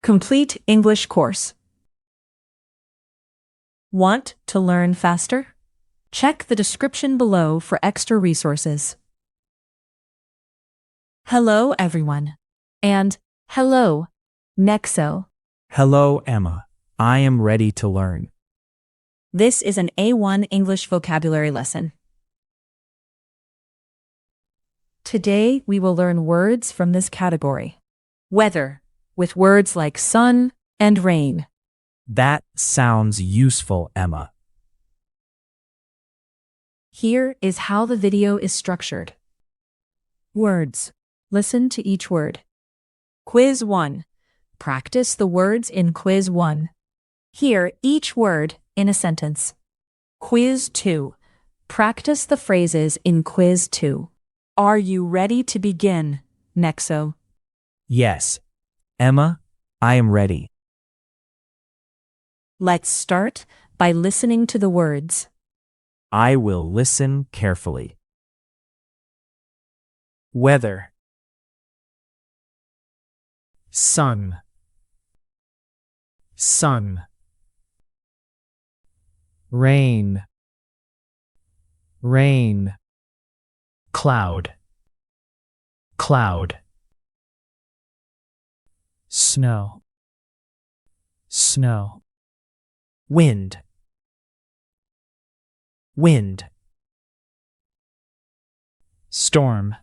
Complete English course. Want to learn faster? Check the description below for extra resources. Hello, everyone. And hello, Nexo. Hello, Emma. I am ready to learn. This is an A1 English vocabulary lesson. Today, we will learn words from this category. Weather, with words like sun and rain. That sounds useful, Emma. Here is how the video is structured. Words. Listen to each word. Quiz 1. Practice the words in Quiz 1. Hear each word in a sentence. Quiz 2. Practice the phrases in Quiz 2. Are you ready to begin, Nexo? Yes. Emma, I am ready. Let's start by listening to the words. I will listen carefully. Weather. Sun. Sun. Rain. Rain. Cloud. Cloud. Snow. Snow. Wind. Wind. Storm.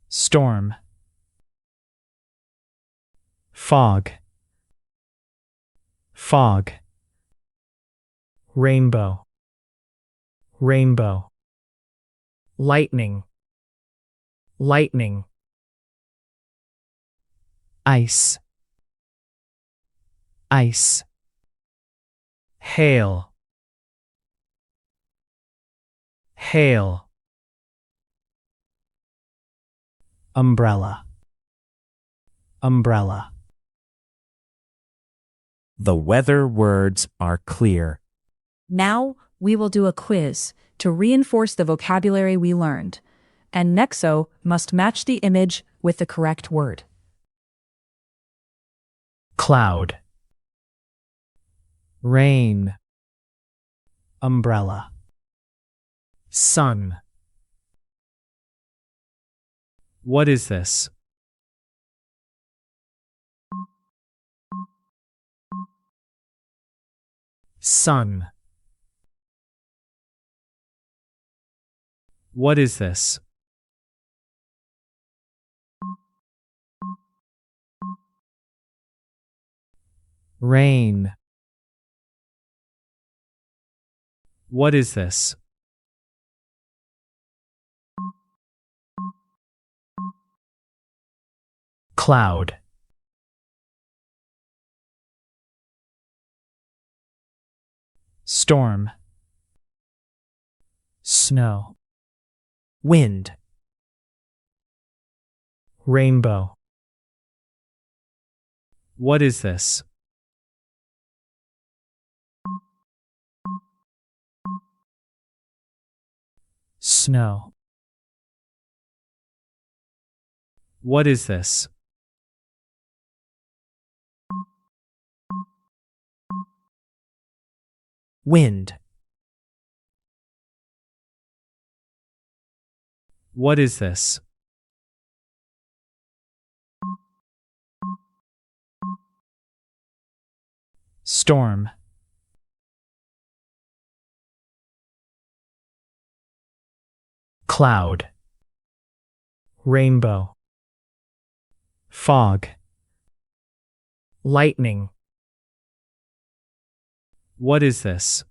Storm. Fog. Fog. Rainbow. Rainbow. Lightning. Lightning. Ice. Ice. Hail. Hail. Umbrella. Umbrella. The weather words are clear. Now, we will do a quiz to reinforce the vocabulary we learned, and Nexo must match the image with the correct word. Cloud. Rain. Umbrella. Sun. What is this? Sun. What is this? Rain. What is this? Cloud. Storm. Snow. Wind. Rainbow. What is this? Snow. What is this? Wind. What is this? Storm. Cloud. Rainbow. Fog. Lightning. What is this?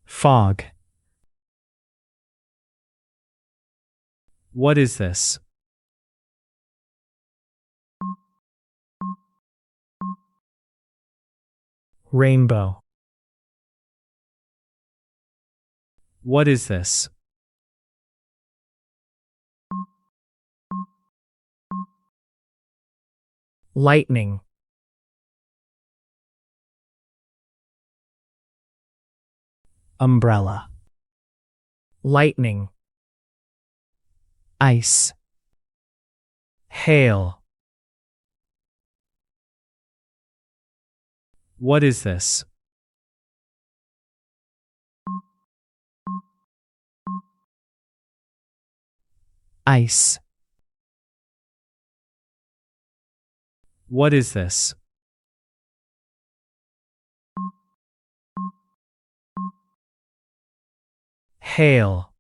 Fog. What is this? Rainbow. What is this? Lightning. Umbrella. Lightning. ice, hail. What is this? Ice. What is this? Hail.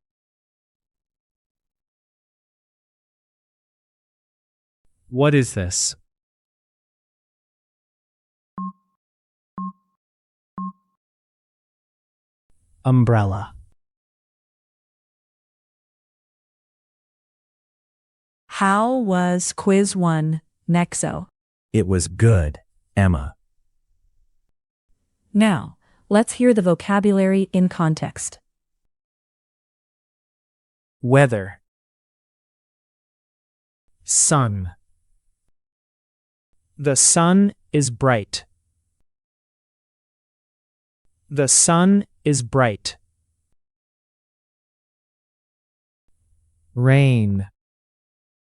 What is this? Umbrella. How was quiz 1, Nexo? It was good, Emma. Now, let's hear the vocabulary in context. Weather. Sun. The sun is bright. The sun is bright. Rain.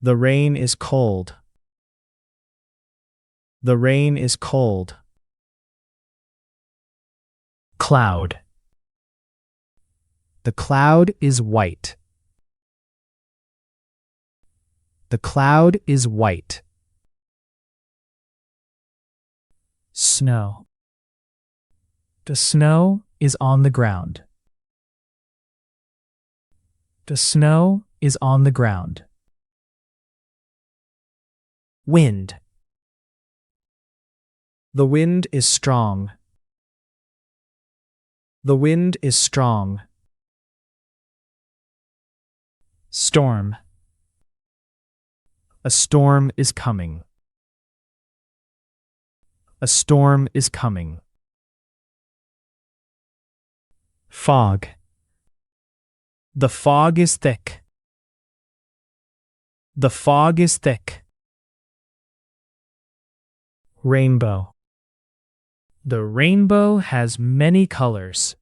The rain is cold. The rain is cold. Cloud. The cloud is white. The cloud is white. Snow. The snow is on the ground. The snow is on the ground. Wind. The wind is strong. The wind is strong. Storm. A storm is coming. A storm is coming. Fog. The fog is thick. The fog is thick. Rainbow. The rainbow has many colors.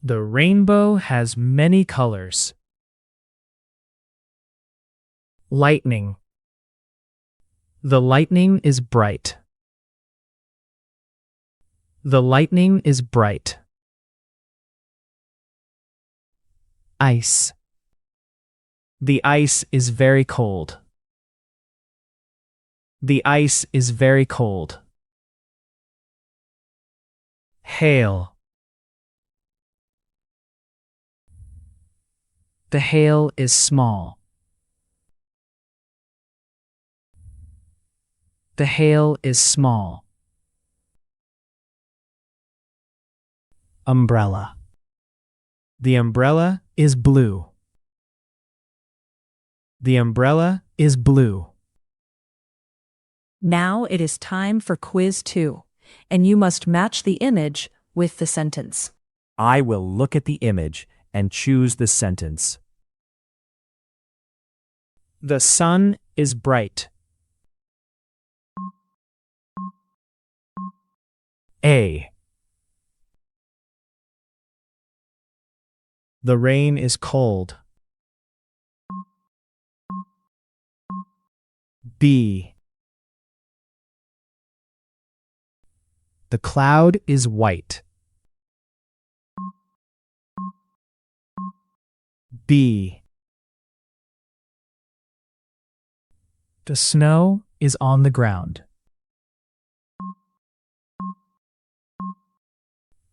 The rainbow has many colors. Lightning. The lightning is bright. The lightning is bright. Ice. The ice is very cold. The ice is very cold. Hail. The hail is small. The hail is small. Umbrella. The umbrella is blue. The umbrella is blue. Now it is time for quiz 2, and you must match the image with the sentence. I will look at the image and choose the sentence. The sun is bright. A. The rain is cold. B. The cloud is white. B. The snow is on the ground.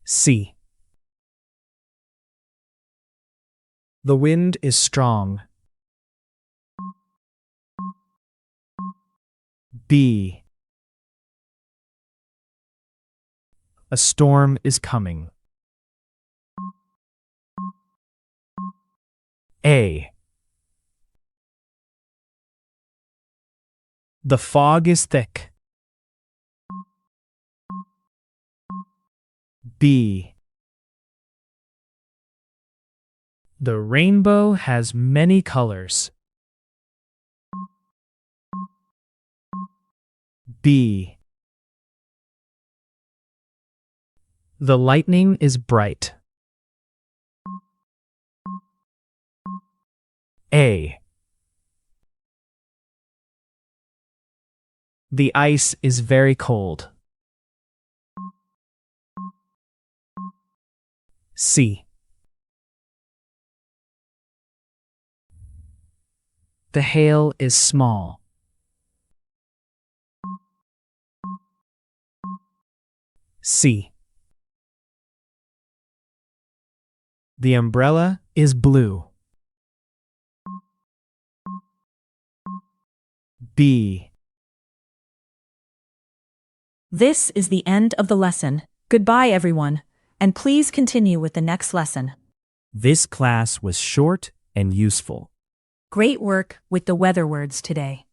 C. The wind is strong. B. A storm is coming. A. The fog is thick. B. The rainbow has many colors. B. The lightning is bright. A. The ice is very cold. C. The hail is small. C. The umbrella is blue. B. This is the end of the lesson. Goodbye, everyone, and please continue with the next lesson. This class was short and useful. Great work with the weather words today.